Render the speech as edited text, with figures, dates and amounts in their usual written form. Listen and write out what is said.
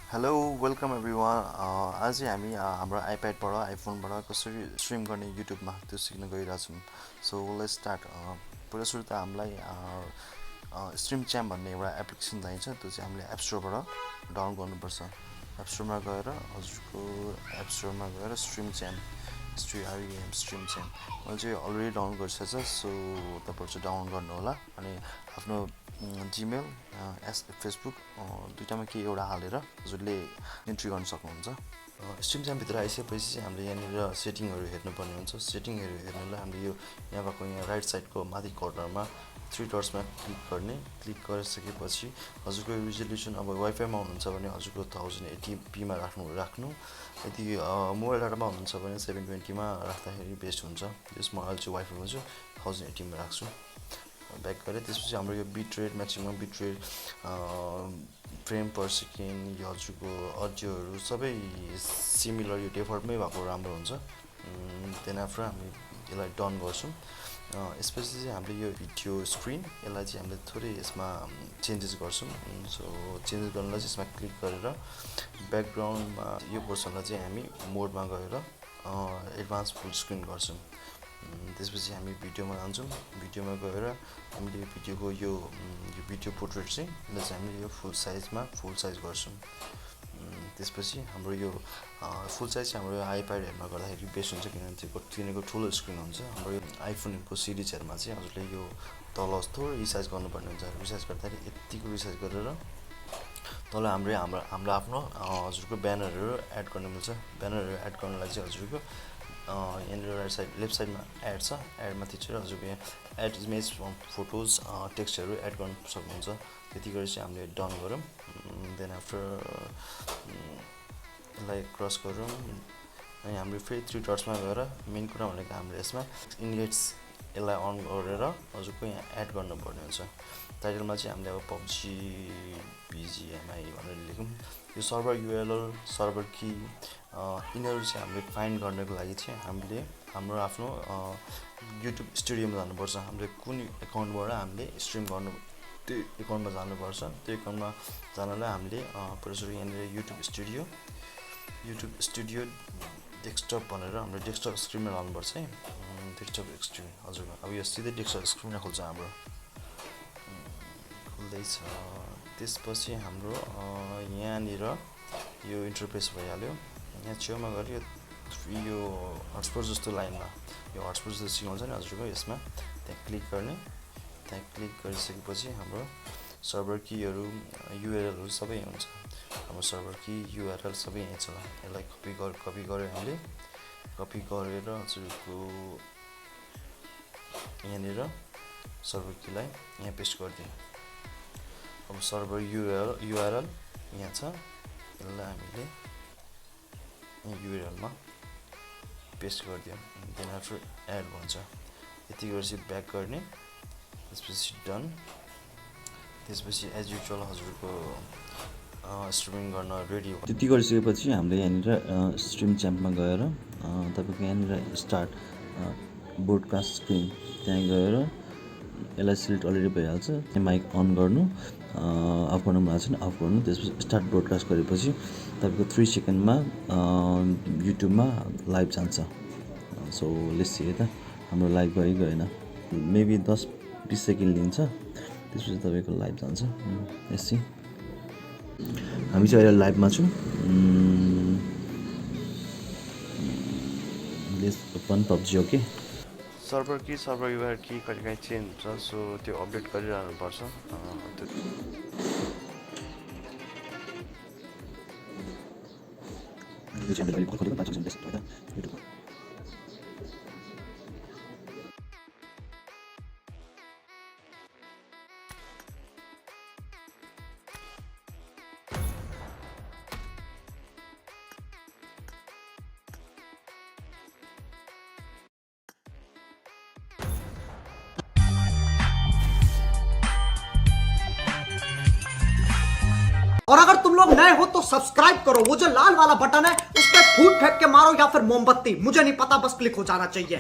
Hello welcome everyone आज हामी हाम्रो आइप्याडबाट आइफोनबाट कसरी स्ट्रिम गर्ने युट्युबमा त्यो सिक्न गइरहेछौँ। So let's start. पहिला सुरु त हामीलाई स्ट्रिम च्याम्प भन्ने एउटा एप्लिकेसन चाहिन्छ। त्यो चाहिँ हामीले एप स्टोरबाट डाउनलोड गर्नुपर्छ। एप स्टोरमा गएर हजुरको एप स्टोरमा गएर स्ट्रिम च्याम्प स्ट्रिम च्याम्प मैले चाहिँ अलरेडी डाउनलोड गरिसकेको छ। सो तपाईँहरू चाहिँ डाउनलोड गर्नु होला अनि आफ्नो जिमेल फेसबुक दुइटामा केही एउटा हालेर हजुरले इन्ट्री गर्न सक्नुहुन्छ। स्ट्रिम च्याम्पभित्र आइसकेपछि चाहिँ हामीले यहाँनिर सेटिङहरू हेर्नुपर्ने हुन्छ। सेटिङहरू हेर्नुलाई हामीले यहाँ भएको यहाँ राइट साइडको माथि कर्नरमा 3 डट्समा क्लिक गर्ने। क्लिक गरिसकेपछि हजुरको रिजोल्युसन अब वाइफाईमा हुनुहुन्छ भने हजुरको 1080p मा राख्नु। यदि मोबाइल डाटामा हुनुहुन्छ भने 720 मा राख्दाखेरि बेस्ट हुन्छ। त्यसमा अहिले चाहिँ वाइफाईमा चाहिँ 1080 मा राख्छु। ब्याक गरेँ। त्यसपछि हाम्रो यो beet rate maximum beet rate frame per second यो हजुरको अडियोहरू सबै सिमिलर यो डेफल्टमै भएको राम्रो हुन्छ। देन आफ्टर हामी यसलाई डन गर्छौँ। यसपछि चाहिँ हामीले यो भिडियो स्क्रिन यसलाई चाहिँ हामीले थोरै यसमा चेन्जेस गर्छौँ। सो चेन्जेस गर्नलाई चाहिँ यसमा क्लिक गरेर ब्याकग्राउन्डमा यो पोर्सनलाई चाहिँ हामी मोडमा गएर एडभान्स फुल स्क्रिन गर्छौँ। त्यसपछि हामी भिडियोमा जान्छौँ। भिडियोमा गएर हामीले भिडियोको यो भिडियो पोर्ट्रेट चाहिँ यसलाई चाहिँ हामीले यो फुल साइज गर्छौँ। त्यसपछि हाम्रो यो फुल साइज चाहिँ हाम्रो आइप्याडहरूमा गर्दाखेरि बेस्ट हुन्छ किनभने तिनीहरूको ठुलो स्क्रिन हुन्छ। हाम्रो यो आइफोनको सिरिजहरूमा चाहिँ हजुरले यो तल जस्तो रिसाइज गर्नुपर्ने हुन्छ। रिसाइज गर्दाखेरि यतिको रिसाइज गरेर तल हाम्रो आफ्नो हजुरको ब्यानरहरू एड गर्नु मिल्छ। ब्यानरहरू एड गर्नलाई चाहिँ हजुरको यहाँनिर राइट साइड लेफ्ट साइडमा एड छ। एडमा थिचेर हजुरको यहाँ एड इमेज फोटोज टेक्स्टहरू एड गर्न सक्नुहुन्छ। त्यति गरी चाहिँ हामीले डन गरौँ। देन आफ्टर यसलाई क्रस गरौँ अनि हाम्रो फेरि 3 डट्समा गएर मेन कुरा भनेको हामीले यसमा इन्डेक्स यसलाई अन गरेर हजुरको यहाँ एड गर्नुपर्ने हुन्छ। टाइटलमा चाहिँ हामीले अब PUBG BGMI भनेर लेखौँ। यो सर्भर युआरएल सर्भर की यिनीहरू चाहिँ हामीले फाइन्ड गर्नको लागि चाहिँ हामीले हाम्रो आफ्नो युट्युब स्टुडियोमा जानुपर्छ। हामीले कुन एकाउन्टबाट हामीले स्ट्रिम गर्नु त्यो एकाउन्टमा जानुपर्छ। त्यो एकाउन्टमा जानलाई हामीले पहिला यहाँनिर युट्युब स्टुडियो डेस्कटप भनेर हाम्रो डेस्कटप स्क्रिनमा लानुपर्छ है। डेस्कटप स्क्रिन हजुर अब यो सिधै डेस्कटप स्क्रिनमा खोल्छ हाम्रो खुल्दैछ। त्यसपछि हाम्रो यहाँनिर यो इन्टरफेस भइहाल्यो। यहाँ छेउमा गएर यो हटस्पट जस्तो लाइनमा यो हटस्पट जस्तो सिग्नल छ नि हजुरको यसमा त्यहाँ क्लिक गर्ने। त्यहाँ क्लिक गरिसकेपछि हाम्रो सर्भर कीहरू युआरएलहरू सबै हुन्छ। हाम्रो सर्भर की युआरएल सबै यहीँ छ। यसलाई कपी गरेर हामीले कपी गरेर हजुरको यहाँनिर सर्भर कीलाई यहाँ पेस्ट गरिदिउँ। अब सर्भर युआरएल यहाँ छ। यसलाई हामीले युआरएलमा पेस्ट गरिदिउँ। देन आफ्टर एड भन्छ। यति गरेपछि ब्याक गर्ने। त्यसपछि डन। त्यसपछि एज युजुअल हजुरको स्ट्रिमिङ गर्न रेडी हो। त्यति गरिसकेपछि हामीले यहाँनिर स्ट्रिम च्याम्पमा गएर तपाईँको यहाँनिर स्टार्ट ब्रोडकास्ट स्क्रिन त्यहाँ गएर यसलाई सिलेक्ट अलरेडी भइहाल्छ। त्यहाँ माइक अन गर्नु अफ गर्नु भएको छैन अफ गर्नु। त्यसपछि स्टार्ट ब्रोडकास्ट गरेपछि तपाईँको 3 सेकेन्डमा युट्युबमा लाइभ जान्छ। सो लेट्स सी है त हाम्रो लाइभ गएन मेबी 10-20 सेकेन्ड लिन्छ। त्यसपछि तपाईँको लाइभ जान्छ। लेट्स सी हामी चाहिँ अहिले लाइभमा छौँ। Let's open PUBG okay. Server URL की कहिलेकाहीँ चेन्ज हुन्छ। सो त्यो अपडेट गरिरहनु पर्छ। और अगर तुम लोग नए हो तो सब्सक्राइब करो। वो जो लाल वाला बटन है उस पर फूट फेंक के मारो या फिर मोमबत्ती, मुझे नहीं पता, बस क्लिक हो जाना चाहिए।